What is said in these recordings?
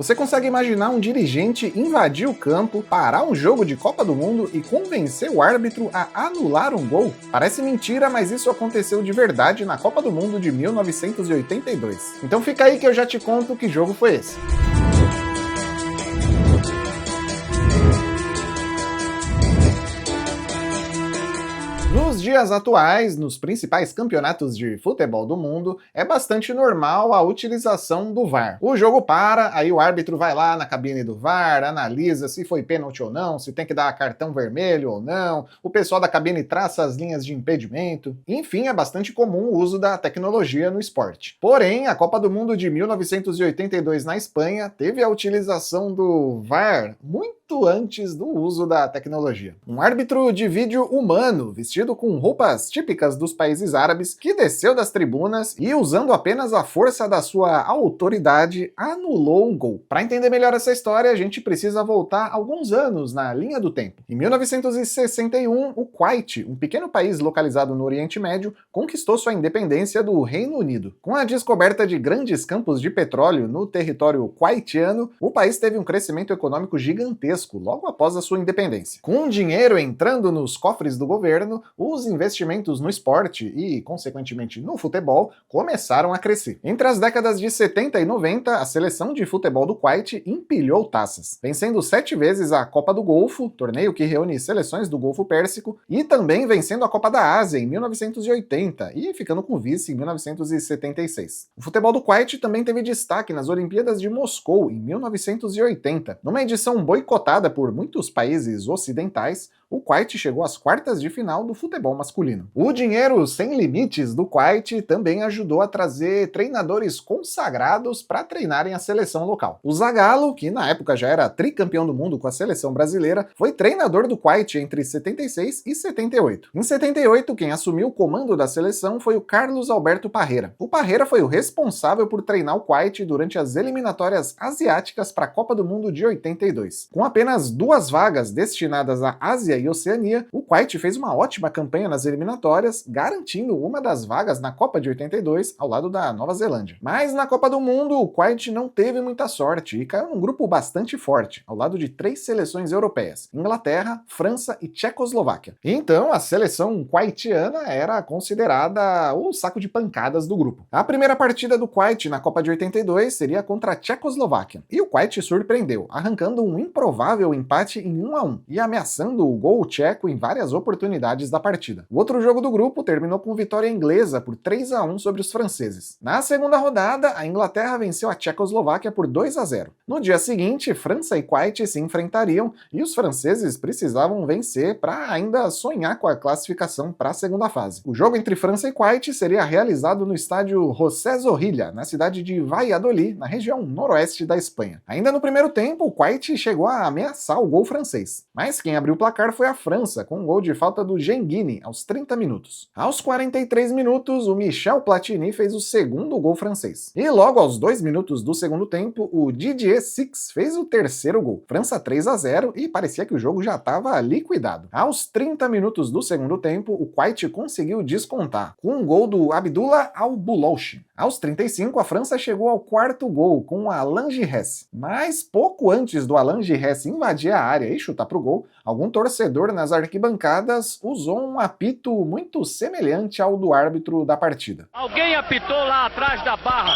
Você consegue imaginar um dirigente invadir o campo, parar um jogo de Copa do Mundo e convencer o árbitro a anular um gol? Parece mentira, mas isso aconteceu de verdade na Copa do Mundo de 1982. Então fica aí que eu já te conto que jogo foi esse. Nos dias atuais, nos principais campeonatos de futebol do mundo, é bastante normal a utilização do VAR. O jogo para, aí o árbitro vai lá na cabine do VAR, analisa se foi pênalti ou não, se tem que dar cartão vermelho ou não, o pessoal da cabine traça as linhas de impedimento. Enfim, é bastante comum o uso da tecnologia no esporte. Porém, a Copa do Mundo de 1982 na Espanha teve a utilização do VAR muito antes do uso da tecnologia. Um árbitro de vídeo humano, vestido com roupas típicas dos países árabes, que desceu das tribunas e, usando apenas a força da sua autoridade, anulou um gol. Para entender melhor essa história, a gente precisa voltar alguns anos na linha do tempo. Em 1961, o Kuwait, um pequeno país localizado no Oriente Médio, conquistou sua independência do Reino Unido. Com a descoberta de grandes campos de petróleo no território kuwaitiano, o país teve um crescimento econômico gigantesco logo após a sua independência. Com o dinheiro entrando nos cofres do governo, os investimentos no esporte e, consequentemente, no futebol começaram a crescer. Entre as décadas de 70 e 90, a seleção de futebol do Kuwait empilhou taças, vencendo 7 vezes a Copa do Golfo, torneio que reúne seleções do Golfo Pérsico, e também vencendo a Copa da Ásia em 1980 e ficando com vice em 1976. O futebol do Kuwait também teve destaque nas Olimpíadas de Moscou em 1980. Numa edição boicotada por muitos países ocidentais, o Kuwait chegou às quartas de final do futebol masculino. O dinheiro sem limites do Kuwait também ajudou a trazer treinadores consagrados para treinarem a seleção local. O Zagallo, que na época já era tricampeão do mundo com a seleção brasileira, foi treinador do Kuwait entre 76 e 78. Em 78, quem assumiu o comando da seleção foi o Carlos Alberto Parreira. O Parreira foi o responsável por treinar o Kuwait durante as eliminatórias asiáticas para a Copa do Mundo de 82. Com apenas 2 vagas destinadas à Ásia e Oceania, o Kuwait fez uma ótima campanha nas eliminatórias, garantindo uma das vagas na Copa de 82 ao lado da Nova Zelândia. Mas na Copa do Mundo, o Kuwait não teve muita sorte e caiu num grupo bastante forte, ao lado de 3 seleções europeias: Inglaterra, França e Tchecoslováquia. Então, a seleção kuwaitiana era considerada o saco de pancadas do grupo. A primeira partida do Kuwait na Copa de 82 seria contra a Tchecoslováquia, e o Kuwait surpreendeu, arrancando um improvável empate em 1-1 e ameaçando o gol tcheco em várias oportunidades da partida. O outro jogo do grupo terminou com vitória inglesa por 3-1 sobre os franceses. Na segunda rodada, a Inglaterra venceu a Tchecoslováquia por 2-0. No dia seguinte, França e Kuwait se enfrentariam e os franceses precisavam vencer para ainda sonhar com a classificação para a segunda fase. O jogo entre França e Kuwait seria realizado no estádio José Zorrilla, na cidade de Valladolid, na região noroeste da Espanha. Ainda no primeiro tempo, o Kuwait chegou a ameaçar o gol francês, mas quem abriu o placar foi a França, com um gol de falta do Genguini aos 30 minutos. Aos 43 minutos, o Michel Platini fez o segundo gol francês. E logo aos 2 minutos do segundo tempo, o Didier Six fez o terceiro gol. França 3-0 e parecia que o jogo já estava liquidado. Aos 30 minutos do segundo tempo, o Kuwait conseguiu descontar, com um gol do Abdullah Al-Boulouchi. Aos 35, a França chegou ao quarto gol, com o Alain Giresse. Mas pouco antes do Alain Giresse invadir a área e chutar pro gol, algum torcedor nas arquibancadas usou um apito muito semelhante ao do árbitro da partida. Alguém apitou lá atrás da barra.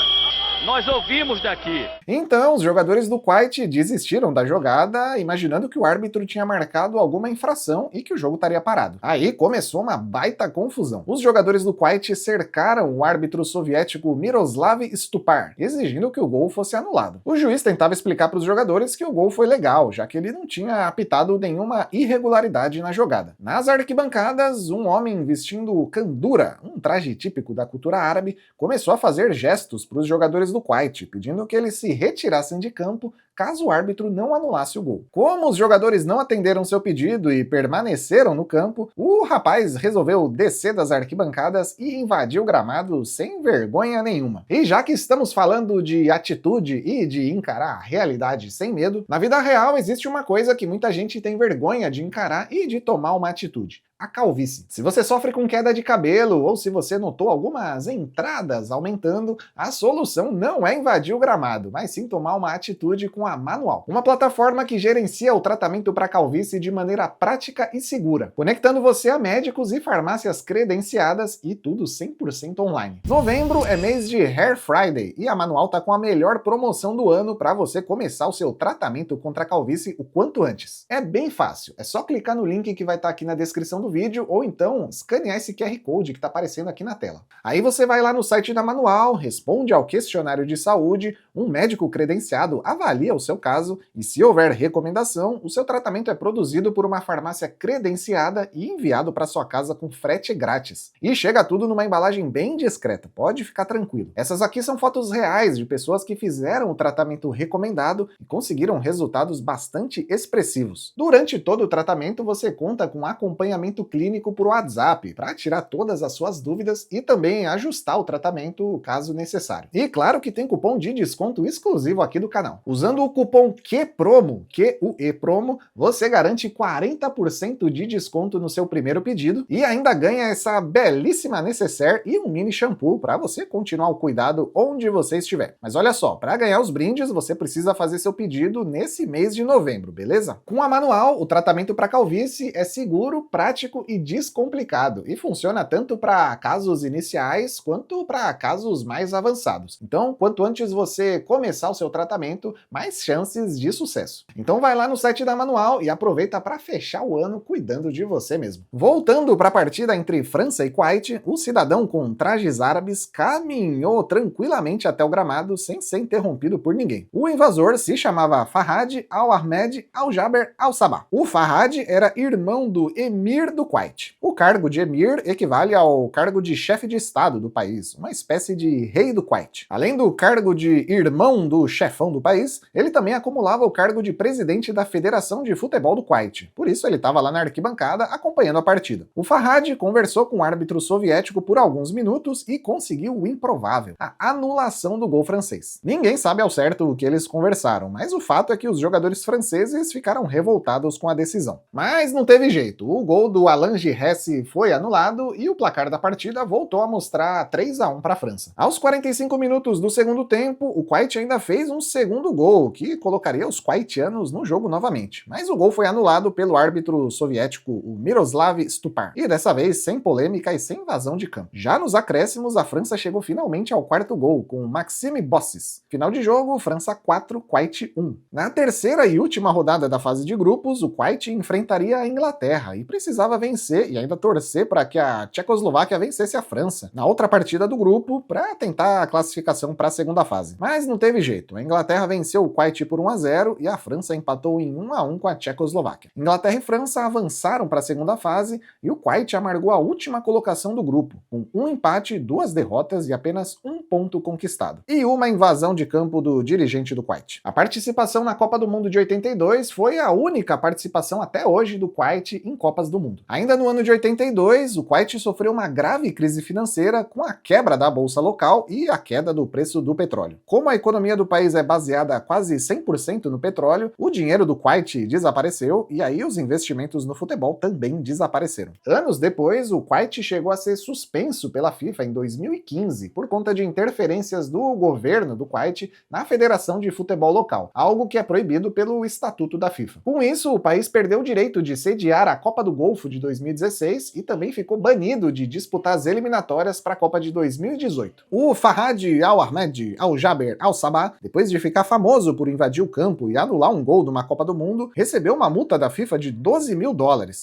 Nós ouvimos daqui. Então, os jogadores do Kuwait desistiram da jogada, imaginando que o árbitro tinha marcado alguma infração e que o jogo estaria parado. Aí começou uma baita confusão. Os jogadores do Kuwait cercaram o árbitro soviético Miroslav Stupar, exigindo que o gol fosse anulado. O juiz tentava explicar para os jogadores que o gol foi legal, já que ele não tinha apitado nenhuma irregularidade na jogada. Nas arquibancadas, um homem vestindo kandura, um traje típico da cultura árabe, começou a fazer gestos para os jogadores do Kuwait, pedindo que eles se retirassem de campo caso o árbitro não anulasse o gol. Como os jogadores não atenderam seu pedido e permaneceram no campo, o rapaz resolveu descer das arquibancadas e invadir o gramado sem vergonha nenhuma. E já que estamos falando de atitude e de encarar a realidade sem medo, na vida real existe uma coisa que muita gente tem vergonha de encarar e de tomar uma atitude: a calvície. Se você sofre com queda de cabelo ou se você notou algumas entradas aumentando, a solução não é invadir o gramado, mas sim tomar uma atitude com a Manual, uma plataforma que gerencia o tratamento para calvície de maneira prática e segura, conectando você a médicos e farmácias credenciadas e tudo 100% online. Novembro é mês de Hair Friday e a Manual tá com a melhor promoção do ano para você começar o seu tratamento contra a calvície o quanto antes. É bem fácil, é só clicar no link que vai estar aqui na descrição do vídeo ou então escanear esse QR Code que está aparecendo aqui na tela. Aí você vai lá no site da Manual, responde ao questionário de saúde, um médico credenciado avalia o seu caso e, se houver recomendação, o seu tratamento é produzido por uma farmácia credenciada e enviado para sua casa com frete grátis. E chega tudo numa embalagem bem discreta, pode ficar tranquilo. Essas aqui são fotos reais de pessoas que fizeram o tratamento recomendado e conseguiram resultados bastante expressivos. Durante todo o tratamento você conta com acompanhamento clínico por WhatsApp para tirar todas as suas dúvidas e também ajustar o tratamento caso necessário. E claro que tem cupom de desconto exclusivo aqui do canal. Usando o cupom QUEPROMO, QUEPROMO, você garante 40% de desconto no seu primeiro pedido e ainda ganha essa belíssima necessaire e um mini shampoo para você continuar o cuidado onde você estiver. Mas olha só, para ganhar os brindes você precisa fazer seu pedido nesse mês de novembro, beleza? Com a Manual, o tratamento para calvície é seguro, prático e descomplicado e funciona tanto para casos iniciais quanto para casos mais avançados. Então, quanto antes você começar o seu tratamento, mais chances de sucesso. Então vai lá no site da Manual e aproveita para fechar o ano cuidando de você mesmo. Voltando para a partida entre França e Kuwait, o cidadão com trajes árabes caminhou tranquilamente até o gramado sem ser interrompido por ninguém. O invasor se chamava Farhad Al-Ahmed Al-Jaber Al-Sabah. O Farhad era irmão do Emir do Kuwait. O cargo de Emir equivale ao cargo de chefe de estado do país, uma espécie de rei do Kuwait. Além do cargo de irmão do chefão do país, ele também acumulava o cargo de presidente da Federação de Futebol do Kuwait. Por isso ele estava lá na arquibancada acompanhando a partida. O Farhad conversou com o árbitro soviético por alguns minutos e conseguiu o improvável: a anulação do gol francês. Ninguém sabe ao certo o que eles conversaram, mas o fato é que os jogadores franceses ficaram revoltados com a decisão. Mas não teve jeito, o gol do Alain Giresse foi anulado e o placar da partida voltou a mostrar 3-1 para a França. Aos 45 minutos do segundo tempo, o Kuwait ainda fez um segundo gol, que colocaria os kuwaitianos no jogo novamente. Mas o gol foi anulado pelo árbitro soviético, o Miroslav Stupar, e dessa vez sem polêmica e sem invasão de campo. Já nos acréscimos, a França chegou finalmente ao quarto gol, com Maxime Bossis. Final de jogo, França 4, Kuwait 1. Na terceira e última rodada da fase de grupos, o Kuwait enfrentaria a Inglaterra e precisava vencer e ainda torcer para que a Tchecoslováquia vencesse a França na outra partida do grupo para tentar a classificação para a segunda fase. Mas não teve jeito, a Inglaterra venceu o Kuwait por 1-0 e a França empatou em 1-1 com a Tchecoslováquia. Inglaterra e França avançaram para a segunda fase e o Kuwait amargou a última colocação do grupo, com um empate, 2 derrotas e apenas 1 ponto conquistado. E uma invasão de campo do dirigente do Kuwait. A participação na Copa do Mundo de 82 foi a única participação até hoje do Kuwait em Copas do Mundo. Ainda no ano de 82, o Kuwait sofreu uma grave crise financeira com a quebra da bolsa local e a queda do preço do petróleo. Como a economia do país é baseada quase 100% no petróleo, o dinheiro do Kuwait desapareceu e aí os investimentos no futebol também desapareceram. Anos depois, o Kuwait chegou a ser suspenso pela FIFA em 2015 por conta de interferências do governo do Kuwait na Federação de Futebol local, algo que é proibido pelo Estatuto da FIFA. Com isso, o país perdeu o direito de sediar a Copa do Golfo de 2016 e também ficou banido de disputar as eliminatórias para a Copa de 2018. O Farhad Al-Ahmed Al-Jaber Al-Sabah, depois de ficar famoso por invadir o campo e anular um gol numa Copa do Mundo, recebeu uma multa da FIFA de $12 mil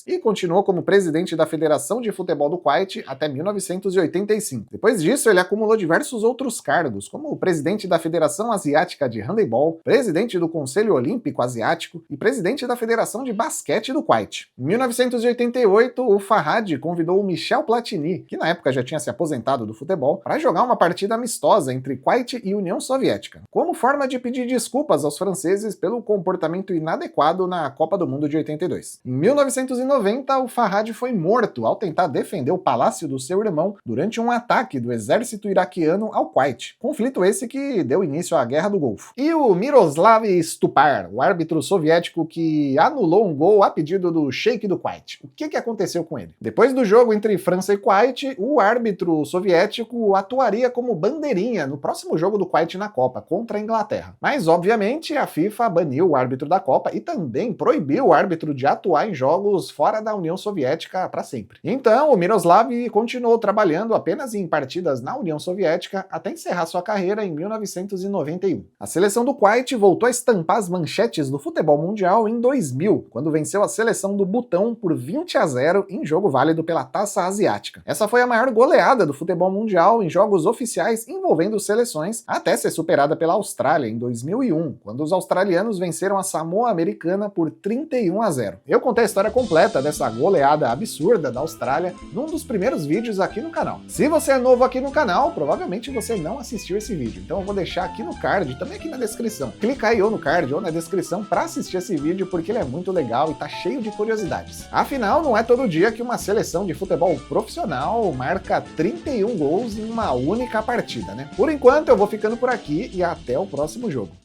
e continuou como presidente da Federação de Futebol do Kuwait até 1985. Depois disso, ele acumulou diversos outros cargos, como o presidente da Federação Asiática de Handebol, presidente do Conselho Olímpico Asiático e presidente da Federação de Basquete do Kuwait. Em 1988, o Farhad convidou o Michel Platini, que na época já tinha se aposentado do futebol, para jogar uma partida amistosa entre Kuwait e União Soviética. Como forma de pedir desculpas desculpas aos franceses pelo comportamento inadequado na Copa do Mundo de 82. Em 1990, o Farhad foi morto ao tentar defender o palácio do seu irmão durante um ataque do exército iraquiano ao Kuwait, conflito esse que deu início à Guerra do Golfo. E o Miroslav Stupar, o árbitro soviético que anulou um gol a pedido do Sheik do Kuwait. O que aconteceu com ele? Depois do jogo entre França e Kuwait, o árbitro soviético atuaria como bandeirinha no próximo jogo do Kuwait na Copa, contra a Inglaterra. Mas, obviamente, a FIFA baniu o árbitro da Copa e também proibiu o árbitro de atuar em jogos fora da União Soviética para sempre. Então, o Miroslav continuou trabalhando apenas em partidas na União Soviética até encerrar sua carreira em 1991. A seleção do Kuwait voltou a estampar as manchetes do futebol mundial em 2000, quando venceu a seleção do Butão por 20-0 em jogo válido pela Taça Asiática. Essa foi a maior goleada do futebol mundial em jogos oficiais envolvendo seleções, até ser superada pela Austrália em 2001, quando os australianos venceram a Samoa Americana por 31-0. Eu contei a história completa dessa goleada absurda da Austrália num dos primeiros vídeos aqui no canal. Se você é novo aqui no canal, provavelmente você não assistiu esse vídeo, então eu vou deixar aqui no card, também aqui na descrição. Clica aí ou no card ou na descrição para assistir esse vídeo, porque ele é muito legal e tá cheio de curiosidades. Afinal, não é todo dia que uma seleção de futebol profissional marca 31 gols em uma única partida, né? Por enquanto, eu vou ficando por aqui e até o próximo jogo.